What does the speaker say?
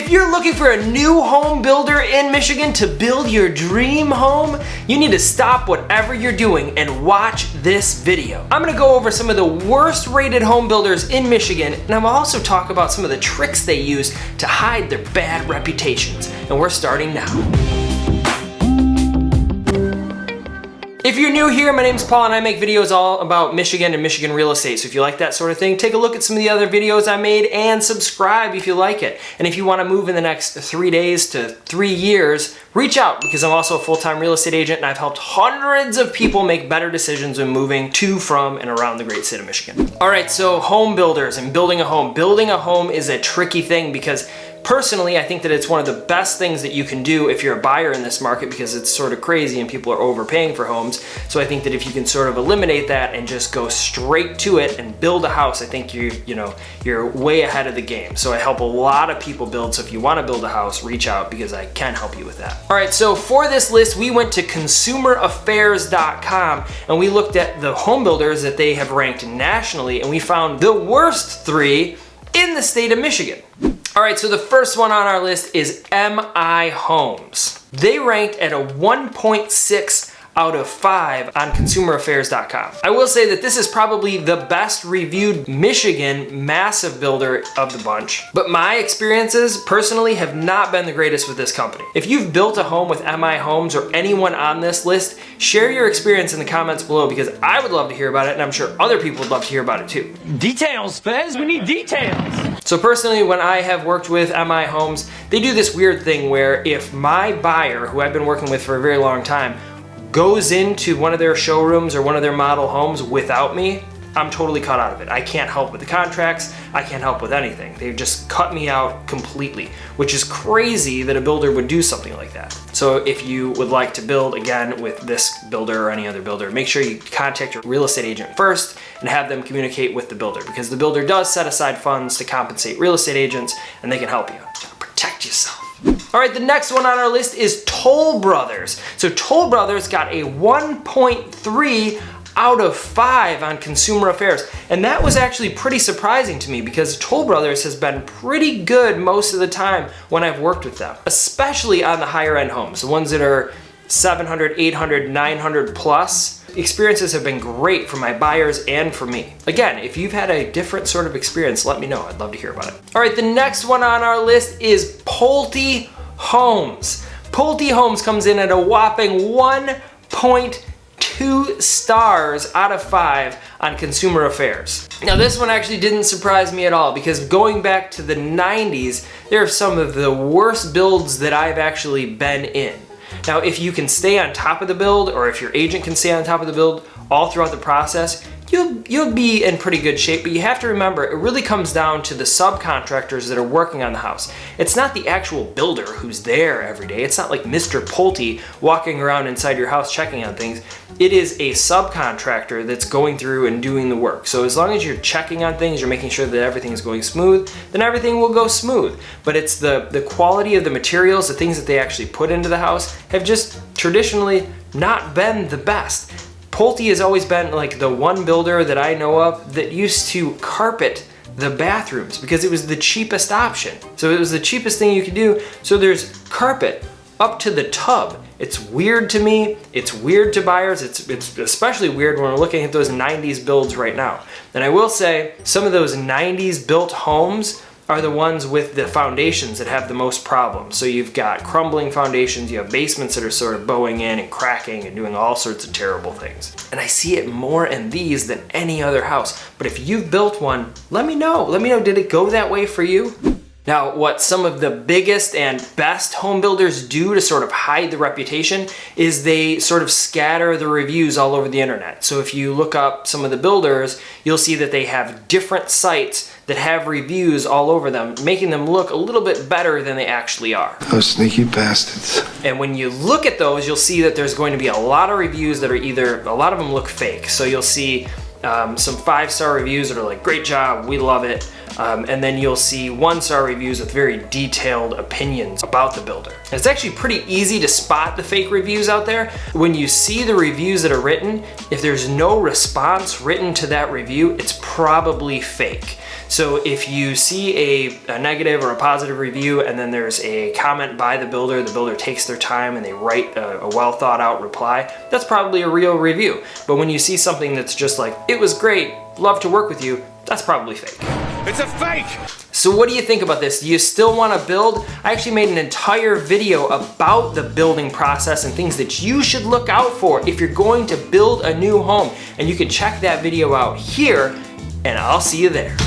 If you're looking for a new home builder in Michigan to build your dream home, you need to stop whatever you're doing and watch this video. I'm gonna go over some of the worst rated home builders in Michigan, and I'll also talk about some of the tricks they use to hide their bad reputations. And we're starting now. If you're new here, my name's Paul and I make videos all about Michigan and Michigan real estate. So if you like that sort of thing, take a look at some of the other videos I made and subscribe if you like it. And if you want to move in the next 3 days to 3 years, reach out because I'm also a full-time real estate agent and I've helped hundreds of people make better decisions when moving to, from, and around the great state of Michigan. All right, so home builders and building a home. Building a home is a tricky thing because personally, I think that it's one of the best things that you can do if you're a buyer in this market because it's sort of crazy and people are overpaying for homes. So I think that if you can sort of eliminate that and just go straight to it and build a house, I think you're way ahead of the game. So I help a lot of people build. So if you want to build a house, reach out because I can help you with that. All right, so for this list, we went to consumeraffairs.com and we looked at the home builders that they have ranked nationally, and we found the worst 3 in the state of Michigan. All right, so the first one on our list is MI Homes. They ranked at a 1.6 out of 5 on consumeraffairs.com. I will say that this is probably the best reviewed Michigan massive builder of the bunch, but my experiences personally have not been the greatest with this company. If you've built a home with MI Homes or anyone on this list, share your experience in the comments below because I would love to hear about it and I'm sure other people would love to hear about it too. Details, Fez, we need details. So personally, when I have worked with MI Homes, they do this weird thing where if my buyer, who I've been working with for a very long time, goes into one of their showrooms or one of their model homes without me, I'm totally cut out of it. I can't help with the contracts, I can't help with anything. They just cut me out completely, which is crazy that a builder would do something like that. So if you would like to build again with this builder or any other builder, make sure you contact your real estate agent first and have them communicate with the builder because the builder does set aside funds to compensate real estate agents and they can help you. So protect yourself. All right, the next one on our list is Toll Brothers. So Toll Brothers got a 1.3 out of 5 on Consumer Affairs. And that was actually pretty surprising to me because Toll Brothers has been pretty good most of the time when I've worked with them, especially on the higher end homes, the ones that are 700, 800, 900 plus. Experiences have been great for my buyers and for me. Again, if you've had a different sort of experience, let me know. I'd love to hear about it. All right, the next one on our list is Polti Homes. Polti Homes comes in at a whopping 1.2 stars out of 5 on Consumer Affairs. Now this one actually didn't surprise me at all because going back to the 90s, there are some of the worst builds that I've actually been in. Now, if you can stay on top of the build, or if your agent can stay on top of the build all throughout the process, you'll be in pretty good shape. But you have to remember, it really comes down to the subcontractors that are working on the house. It's not the actual builder who's there every day. It's not like Mr. Pulte walking around inside your house checking on things. It is a subcontractor that's going through and doing the work. So as long as you're checking on things, you're making sure that everything is going smooth, then everything will go smooth. But it's the quality of the materials, the things that they actually put into the house have just traditionally not been the best. Pulte has always been like the one builder that I know of that used to carpet the bathrooms because it was the cheapest option. So it was the cheapest thing you could do. So there's carpet up to the tub. It's weird to me. It's weird to buyers. It's especially weird when we're looking at those 90s builds right now. And I will say some of those 90s built homes are the ones with the foundations that have the most problems. So you've got crumbling foundations, you have basements that are sort of bowing in and cracking and doing all sorts of terrible things. And I see it more in these than any other house. But if you've built one, let me know. Let me know, did it go that way for you? Now, what some of the biggest and best home builders do to sort of hide the reputation is they sort of scatter the reviews all over the internet. So if you look up some of the builders, you'll see that they have different sites that have reviews all over them, making them look a little bit better than they actually are. Those sneaky bastards. And when you look at those, you'll see that there's going to be a lot of reviews that are either, a lot of them look fake. So you'll see some 5-star reviews that are like, great job, we love it. And then you'll see 1-star reviews with very detailed opinions about the builder. And it's actually pretty easy to spot the fake reviews out there. When you see the reviews that are written, if there's no response written to that review, it's probably fake. So if you see a negative or a positive review and then there's a comment by the builder takes their time and they write a well thought out reply, that's probably a real review. But when you see something that's just like, it was great, love to work with you, that's probably fake. It's a fake! So what do you think about this? Do you still want to build? I actually made an entire video about the building process and things that you should look out for if you're going to build a new home. And you can check that video out here, and I'll see you there.